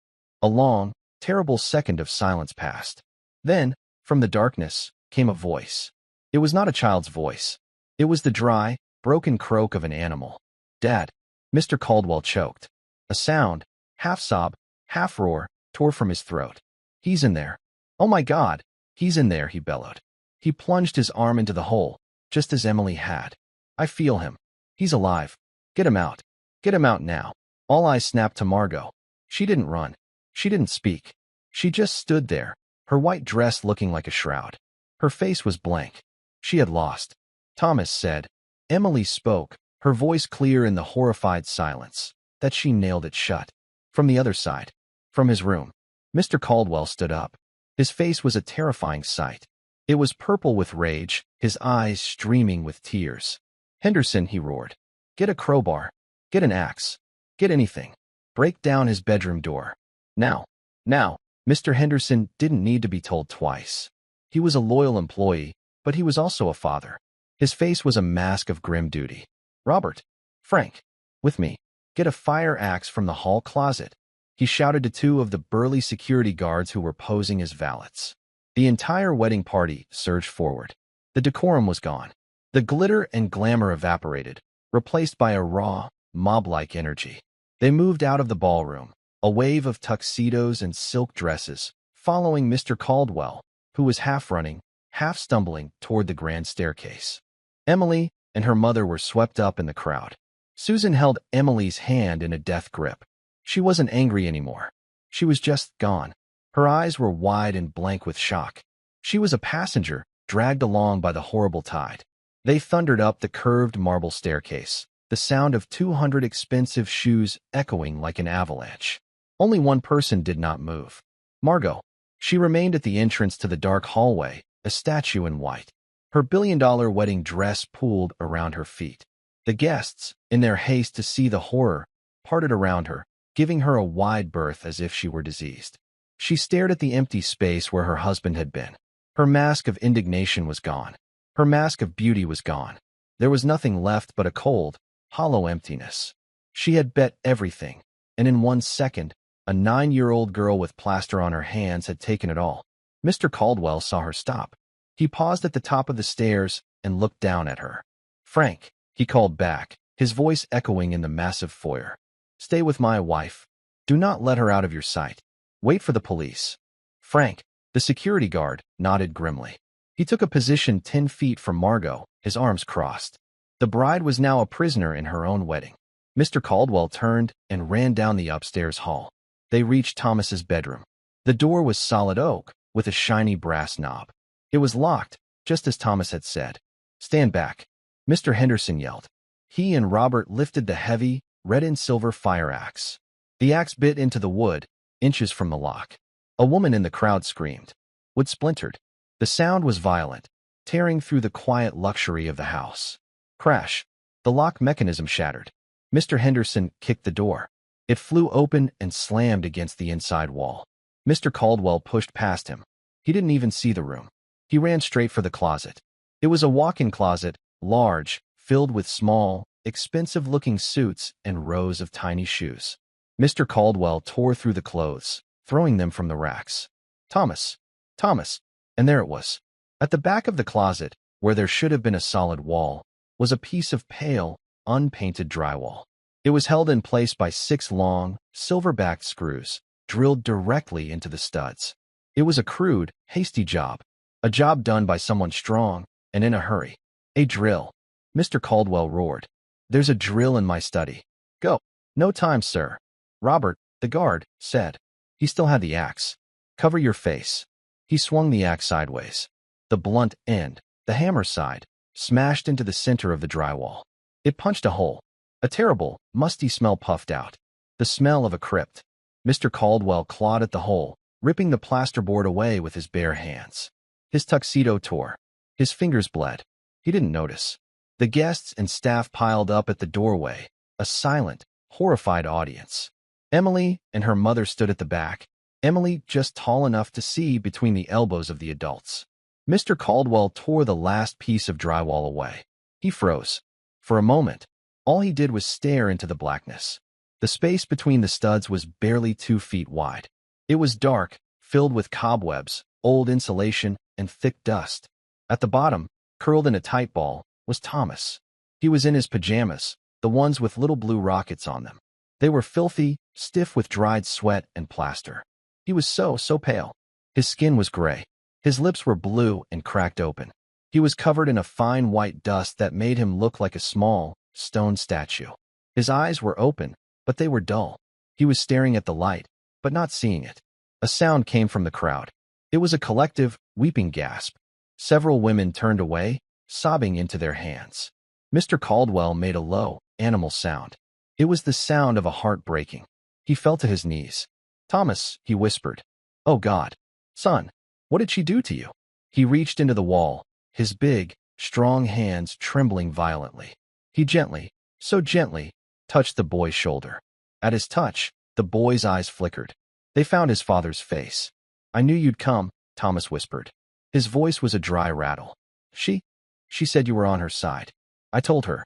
S1: A long, terrible second of silence passed. Then, from the darkness, came a voice. It was not a child's voice. It was the dry, broken croak of an animal. "Dad." Mr. Caldwell choked. A sound, half sob, half roar, tore from his throat. "He's in there. Oh my God, he's in there," he bellowed. He plunged his arm into the hole, just as Emily had. "I feel him. He's alive. Get him out. Get him out now." All eyes snapped to Margot. She didn't run. She didn't speak. She just stood there, her white dress looking like a shroud. Her face was blank. She had lost. "Thomas said." Emily spoke, her voice clear in the horrified silence, that she nailed it shut. From the other side. From his room. Mr. Caldwell stood up. His face was a terrifying sight. It was purple with rage, his eyes streaming with tears. "Henderson," he roared. "Get a crowbar. Get an axe. Get anything. Break down his bedroom door. Now. Now." Mr. Henderson didn't need to be told twice. He was a loyal employee, but he was also a father. His face was a mask of grim duty. "Robert. Frank. With me. Get a fire axe from the hall closet," he shouted to two of the burly security guards who were posing as valets. The entire wedding party surged forward. The decorum was gone. The glitter and glamour evaporated, replaced by a raw, mob-like energy. They moved out of the ballroom, a wave of tuxedos and silk dresses, following Mr. Caldwell, who was half running, half stumbling toward the grand staircase. Emily and her mother were swept up in the crowd. Susan held Emily's hand in a death grip. She wasn't angry anymore. She was just gone. Her eyes were wide and blank with shock. She was a passenger, dragged along by the horrible tide. They thundered up the curved marble staircase, the sound of 200 expensive shoes echoing like an avalanche. Only one person did not move. Margot. She remained at the entrance to the dark hallway, a statue in white. Her billion-dollar wedding dress pooled around her feet. The guests, in their haste to see the horror, parted around her, giving her a wide berth as if she were diseased. She stared at the empty space where her husband had been. Her mask of indignation was gone. Her mask of beauty was gone. There was nothing left but a cold, hollow emptiness. She had bet everything, and in 1 second, a 9-year-old girl with plaster on her hands had taken it all. Mr. Caldwell saw her stop. He paused at the top of the stairs and looked down at her. "Frank," he called back, his voice echoing in the massive foyer. "Stay with my wife. Do not let her out of your sight. Wait for the police." Frank, the security guard, nodded grimly. He took a position 10 feet from Margot, his arms crossed. The bride was now a prisoner in her own wedding. Mr. Caldwell turned and ran down the upstairs hall. They reached Thomas's bedroom. The door was solid oak, with a shiny brass knob. It was locked, just as Thomas had said. "Stand back," Mr. Henderson yelled. He and Robert lifted the heavy, red and silver fire axe. The axe bit into the wood, inches from the lock. A woman in the crowd screamed. Wood splintered. The sound was violent, tearing through the quiet luxury of the house. Crash. The lock mechanism shattered. Mr. Henderson kicked the door. It flew open and slammed against the inside wall. Mr. Caldwell pushed past him. He didn't even see the room. He ran straight for the closet. It was a walk-in closet, large, filled with small, expensive-looking suits and rows of tiny shoes. Mr. Caldwell tore through the clothes, throwing them from the racks. Thomas! Thomas! And there it was. At the back of the closet, where there should have been a solid wall, was a piece of pale, unpainted drywall. It was held in place by 6 long, silver-backed screws, drilled directly into the studs. It was a crude, hasty job. A job done by someone strong and in a hurry. A drill. Mr. Caldwell roared. "There's a drill in my study. Go." "No time, sir," Robert, the guard, said. He still had the axe. "Cover your face." He swung the axe sideways. The blunt end, the hammer side, smashed into the center of the drywall. It punched a hole. A terrible, musty smell puffed out. The smell of a crypt. Mr. Caldwell clawed at the hole, ripping the plasterboard away with his bare hands. His tuxedo tore. His fingers bled. He didn't notice. The guests and staff piled up at the doorway, a silent, horrified audience. Emily and her mother stood at the back, Emily just tall enough to see between the elbows of the adults. Mr. Caldwell tore the last piece of drywall away. He froze. For a moment, all he did was stare into the blackness. The space between the studs was barely 2 feet wide. It was dark, filled with cobwebs, old insulation, and thick dust. At the bottom, curled in a tight ball, was Thomas. He was in his pajamas, the ones with little blue rockets on them. They were filthy, stiff with dried sweat and plaster. He was so pale. His skin was gray. His lips were blue and cracked open. He was covered in a fine white dust that made him look like a small, stone statue. His eyes were open, but they were dull. He was staring at the light, but not seeing it. A sound came from the crowd. It was a collective, weeping gasp. Several women turned away, sobbing into their hands. Mr. Caldwell made a low, animal sound. It was the sound of a heart breaking. He fell to his knees. "Thomas," he whispered. "Oh God. Son, what did she do to you?" He reached into the wall, his big, strong hands trembling violently. He gently, so gently, touched the boy's shoulder. At his touch, the boy's eyes flickered. They found his father's face. "I knew you'd come," Thomas whispered. His voice was a dry rattle. She said you were on her side. I told her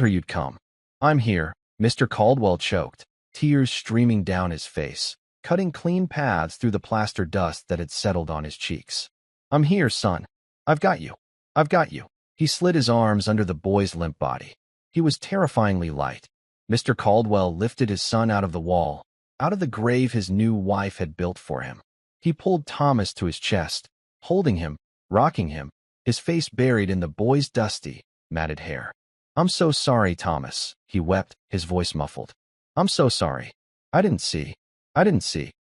S1: you'd come." "I'm here," Mr. Caldwell choked, tears streaming down his face, cutting clean paths through the plaster dust that had settled on his cheeks. "I'm here, son. I've got you. I've got you." He slid his arms under the boy's limp body. He was terrifyingly light. Mr. Caldwell lifted his son out of the wall, out of the grave his new wife had built for him. He pulled Thomas to his chest, holding him, rocking him, his face buried in the boy's dusty, matted hair. "I'm so sorry, Thomas," he wept, his voice muffled. "I'm so sorry. I didn't see.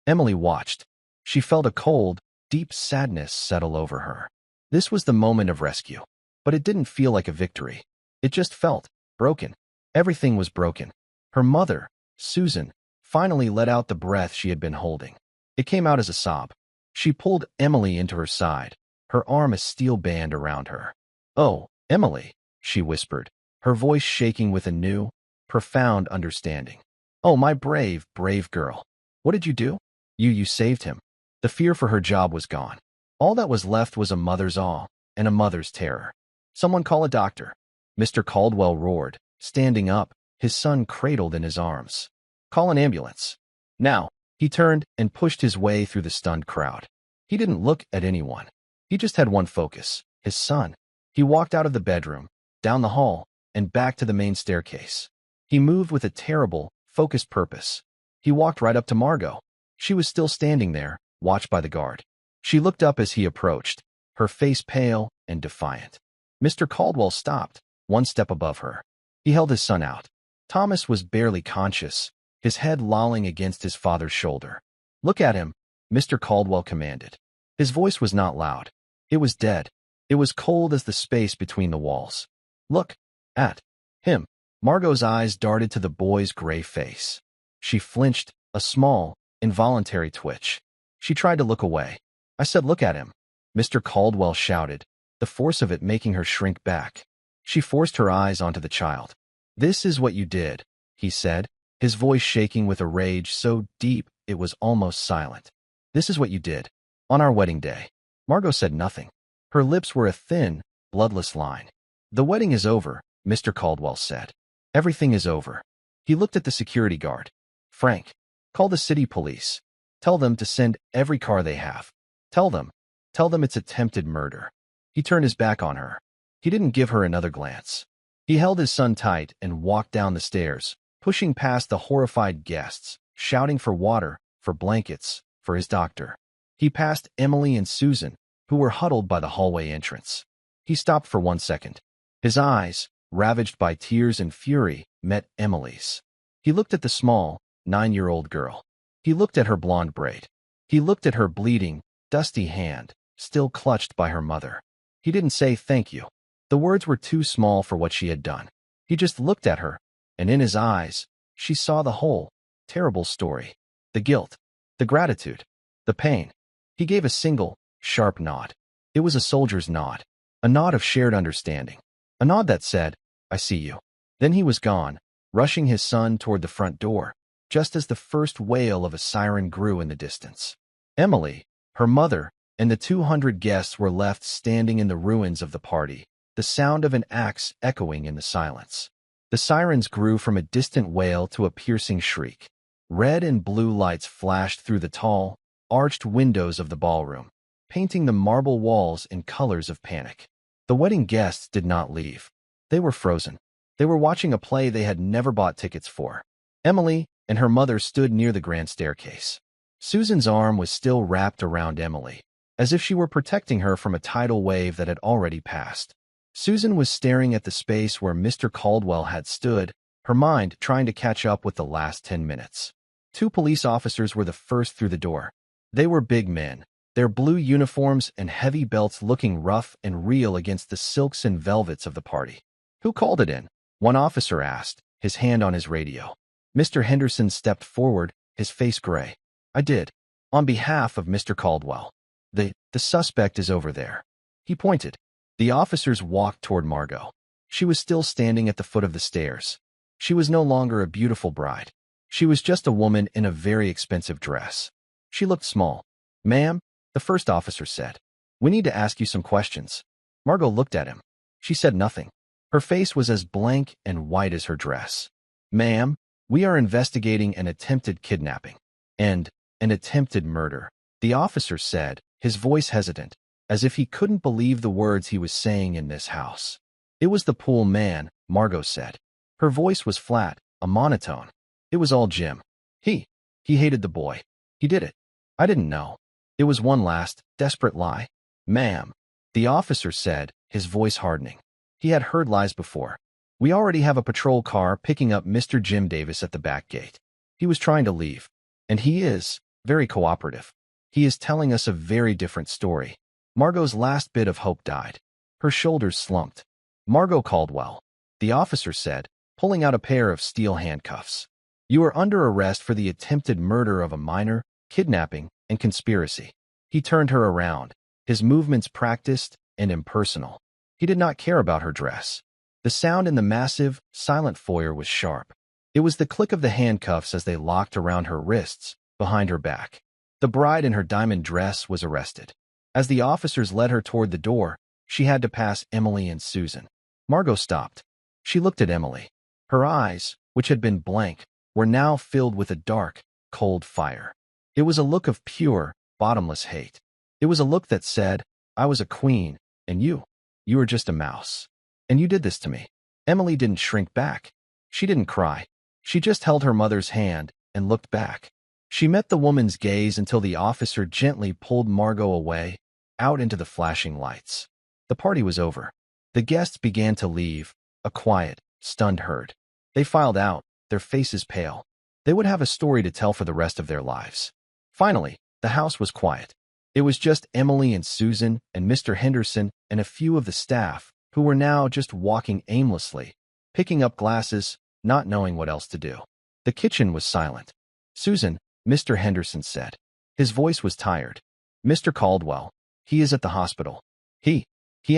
S1: Emily watched. She felt a cold, deep sadness settle over her. This was the moment of rescue. But it didn't feel like a victory. It just felt broken. Everything was broken. Her mother, Susan, finally let out the breath she had been holding. It came out as a sob. She pulled Emily into her side, her arm a steel band around her. "Oh, Emily," she whispered, her voice shaking with a new, profound understanding. "Oh, my brave, brave girl. What did you do? You saved him." The fear for her job was gone. All that was left was a mother's awe and a mother's terror. "Someone call a doctor," Mr. Caldwell roared, standing up, his son cradled in his arms. "Call an ambulance. Now." He turned and pushed his way through the stunned crowd. He didn't look at anyone. He just had one focus, his son. He walked out of the bedroom, down the hall, and back to the main staircase. He moved with a terrible, focused purpose. He walked right up to Margot. She was still standing there, watched by the guard. She looked up as he approached, her face pale and defiant. Mr. Caldwell stopped, one step above her. He held his son out. Thomas was barely conscious, his head lolling against his father's shoulder. "Look at him," Mr. Caldwell commanded. His voice was not loud. It was dead. It was cold as the space between the walls. Look at him. Margot's eyes darted to the boy's gray face. She flinched, a small, involuntary twitch. She tried to look away. I said, look at him, Mr. Caldwell shouted, the force of it making her shrink back. She forced her eyes onto the child. This is what you did, he said, his voice shaking with a rage so deep it was almost silent. This is what you did. On our wedding day. Margot said nothing. Her lips were a thin, bloodless line. The wedding is over, Mr. Caldwell said. Everything is over. He looked at the security guard. Frank, call the city police. Tell them to send every car they have. Tell them it's attempted murder. He turned his back on her. He didn't give her another glance. He held his son tight and walked down the stairs, pushing past the horrified guests, shouting for water, for blankets, for his doctor. He passed Emily and Susan, who were huddled by the hallway entrance. He stopped for 1 second. His eyes, ravaged by tears and fury, met Emily's. He looked at the small, 9-year-old girl. He looked at her blonde braid. He looked at her bleeding, dusty hand, still clutched by her mother. He didn't say thank you. The words were too small for what she had done. He just looked at her, and in his eyes, she saw the whole, terrible story. The guilt, the gratitude, the pain. He gave a single, sharp nod. It was a soldier's nod, a nod of shared understanding, a nod that said, I see you. Then he was gone, rushing his son toward the front door, just as the first wail of a siren grew in the distance. Emily, her mother, and the 200 guests were left standing in the ruins of the party, the sound of an axe echoing in the silence. The sirens grew from a distant wail to a piercing shriek. Red and blue lights flashed through the tall, arched windows of the ballroom, painting the marble walls in colors of panic. The wedding guests did not leave. They were frozen. They were watching a play they had never bought tickets for. Emily and her mother stood near the grand staircase. Susan's arm was still wrapped around Emily, as if she were protecting her from a tidal wave that had already passed. Susan was staring at the space where Mr. Caldwell had stood, her mind trying to catch up with the last 10 minutes. 2 police officers were the first through the door. They were big men, their blue uniforms and heavy belts looking rough and real against the silks and velvets of the party. Who called it in? One officer asked, his hand on his radio. Mr. Henderson stepped forward, his face gray. I did. On behalf of Mr. Caldwell. The suspect is over there. He pointed. The officers walked toward Margot. She was still standing at the foot of the stairs. She was no longer a beautiful bride. She was just a woman in a very expensive dress. She looked small. Ma'am, the first officer said. We need to ask you some questions. Margot looked at him. She said nothing. Her face was as blank and white as her dress. Ma'am, we are investigating an attempted kidnapping. And an attempted murder, the officer said, his voice hesitant, as if he couldn't believe the words he was saying in this house. It was the pool man, Margot said. Her voice was flat, a monotone. It was all Jim. He hated the boy. He did it. I didn't know. It was one last, desperate lie. Ma'am, the officer said, his voice hardening. He had heard lies before. We already have a patrol car picking up Mr. Jim Davis at the back gate. He was trying to leave. And he is very cooperative. He is telling us a very different story. Margot's last bit of hope died. Her shoulders slumped. Margot Caldwell, the officer said, pulling out a pair of steel handcuffs. You are under arrest for the attempted murder of a minor, kidnapping, and conspiracy. He turned her around, his movements practiced and impersonal. He did not care about her dress. The sound in the massive, silent foyer was sharp. It was the click of the handcuffs as they locked around her wrists, behind her back. The bride in her diamond dress was arrested. As the officers led her toward the door, she had to pass Emily and Susan. Margot stopped. She looked at Emily. Her eyes, which had been blank, were now filled with a dark, cold fire. It was a look of pure, bottomless hate. It was a look that said, I was a queen, and you were just a mouse. And you did this to me. Emily didn't shrink back. She didn't cry. She just held her mother's hand and looked back. She met the woman's gaze until the officer gently pulled Margot away, out into the flashing lights. The party was over. The guests began to leave, a quiet, stunned herd. They filed out, their faces pale. They would have a story to tell for the rest of their lives. Finally, the house was quiet. It was just Emily and Susan and Mr. Henderson and a few of the staff, who were now just walking aimlessly, picking up glasses, not knowing what else to do. The kitchen was silent. "Susan," Mr. Henderson said. His voice was tired. "Mr. Caldwell, he is at the hospital. He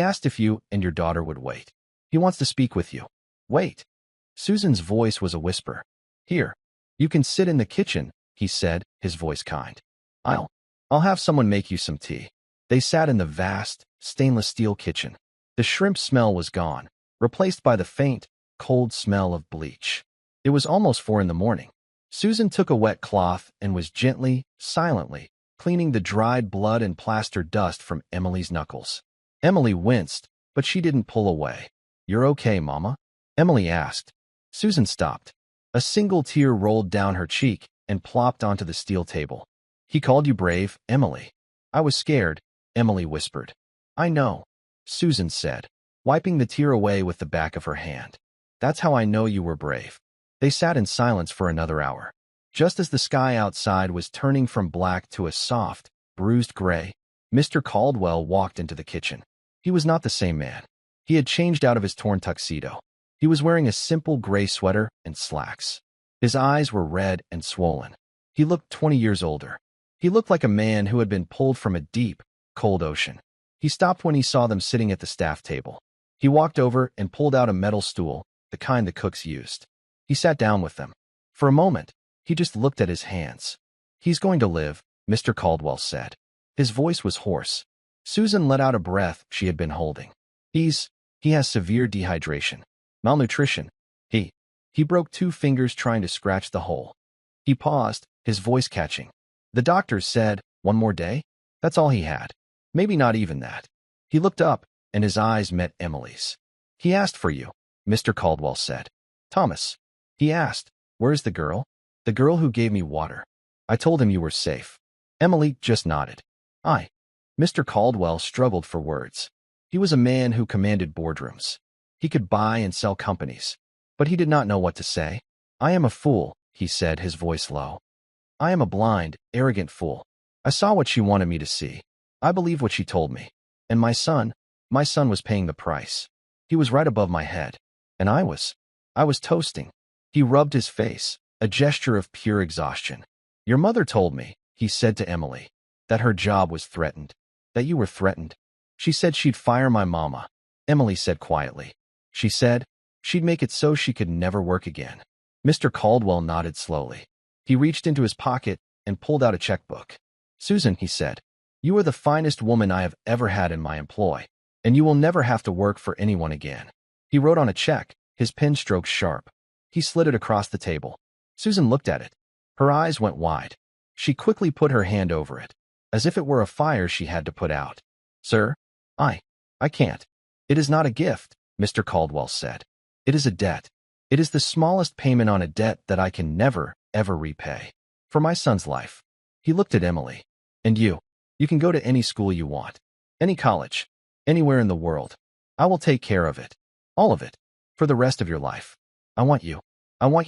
S1: asked if you and your daughter would wait. He wants to speak with you." "Wait." Susan's voice was a whisper. "Here. You can sit in the kitchen," he said, his voice kind. I'll have someone make you some tea." They sat in the vast, stainless steel kitchen. The shrimp smell was gone, replaced by the faint, cold smell of bleach. It was almost 4 in the morning. Susan took a wet cloth and was gently, silently, cleaning the dried blood and plaster dust from Emily's knuckles. Emily winced, but she didn't pull away. "You're okay, Mama?" Emily asked. Susan stopped. A single tear rolled down her cheek and plopped onto the steel table. "He called you brave, Emily." "I was scared," Emily whispered. "I know," Susan said, wiping the tear away with the back of her hand. "That's how I know you were brave." They sat in silence for another hour. Just as the sky outside was turning from black to a soft, bruised gray, Mr. Caldwell walked into the kitchen. He was not the same man. He had changed out of his torn tuxedo. He was wearing a simple gray sweater and slacks. His eyes were red and swollen. He looked 20 years older. He looked like a man who had been pulled from a deep, cold ocean. He stopped when he saw them sitting at the staff table. He walked over and pulled out a metal stool, the kind the cooks used. He sat down with them. For a moment, he just looked at his hands. "He's going to live," Mr. Caldwell said. His voice was hoarse. Susan let out a breath she had been holding. He has severe dehydration. Malnutrition. He broke 2 fingers trying to scratch the hole." He paused, his voice catching. "The doctors said, 1 more day?" That's all he had. Maybe not even that. He looked up, and his eyes met Emily's. "He asked for you," Mr. Caldwell said. "Thomas." He asked, "Where's the girl?" "The girl who gave me water. I told him you were safe." Emily just nodded. Mr. Caldwell struggled for words. He was a man who commanded boardrooms. He could buy and sell companies. But he did not know what to say. "I am a fool," he said, his voice low. "I am a blind, arrogant fool. I saw what she wanted me to see. I believed what she told me. And my son was paying the price. He was right above my head. And I was toasting." He rubbed his face, a gesture of pure exhaustion. "Your mother told me," he said to Emily, "that her job was threatened. That you were threatened. She said she'd fire my mama," Emily said quietly. "She said she'd make it so she could never work again." Mr. Caldwell nodded slowly. He reached into his pocket and pulled out a checkbook. "Susan," he said, "you are the finest woman I have ever had in my employ, and you will never have to work for anyone again." He wrote on a check, his pen strokes sharp. He slid it across the table. Susan looked at it. Her eyes went wide. She quickly put her hand over it, as if it were a fire she had to put out. "Sir, I can't. It is not a gift," Mr. Caldwell said. "It is a debt. It is the smallest payment on a debt that I can never, ever repay. For my son's life." He looked at Emily. "And you can go to any school you want. Any college. Anywhere in the world. I will take care of it. All of it. For the rest of your life. I want you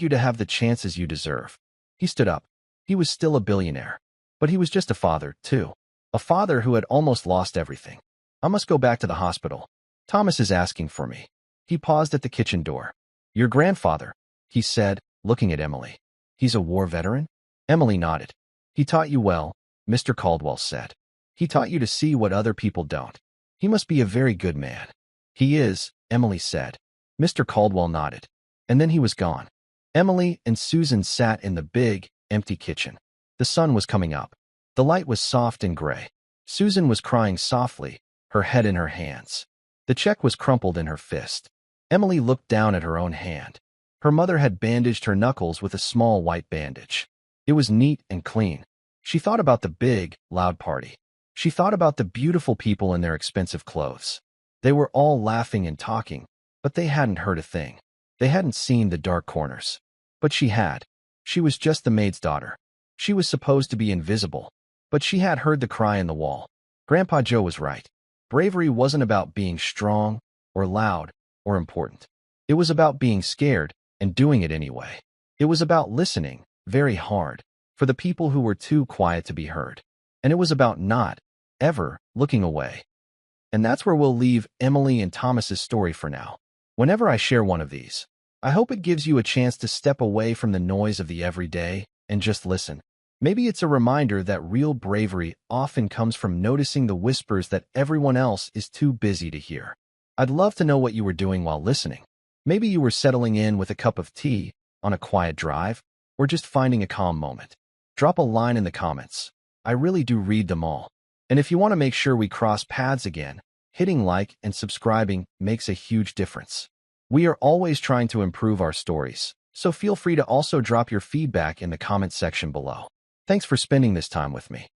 S1: to have the chances you deserve." He stood up. He was still a billionaire. But he was just a father, too. A father who had almost lost everything. "I must go back to the hospital. Thomas is asking for me." He paused at the kitchen door. "Your grandfather," he said, looking at Emily. "He's a war veteran?" Emily nodded. "He taught you well," Mr. Caldwell said. "He taught you to see what other people don't. He must be a very good man." "He is," Emily said. Mr. Caldwell nodded. And then he was gone. Emily and Susan sat in the big, empty kitchen. The sun was coming up. The light was soft and gray. Susan was crying softly, her head in her hands. The check was crumpled in her fist. Emily looked down at her own hand. Her mother had bandaged her knuckles with a small white bandage. It was neat and clean. She thought about the big, loud party. She thought about the beautiful people in their expensive clothes. They were all laughing and talking, but they hadn't heard a thing. They hadn't seen the dark corners. But she had. She was just the maid's daughter. She was supposed to be invisible, but she had heard the cry in the wall. Grandpa Joe was right. Bravery wasn't about being strong, or loud, or important. It was about being scared and doing it anyway. It was about listening, very hard, for the people who were too quiet to be heard. And it was about not ever looking away. And that's where we'll leave Emily and Thomas's story for now. Whenever I share one of these, I hope it gives you a chance to step away from the noise of the everyday and just listen. Maybe it's a reminder that real bravery often comes from noticing the whispers that everyone else is too busy to hear. I'd love to know what you were doing while listening. Maybe you were settling in with a cup of tea, on a quiet drive, or just finding a calm moment. Drop a line in the comments. I really do read them all. And if you want to make sure we cross paths again, hitting like and subscribing makes a huge difference. We are always trying to improve our stories, so feel free to also drop your feedback in the comment section below. Thanks for spending this time with me.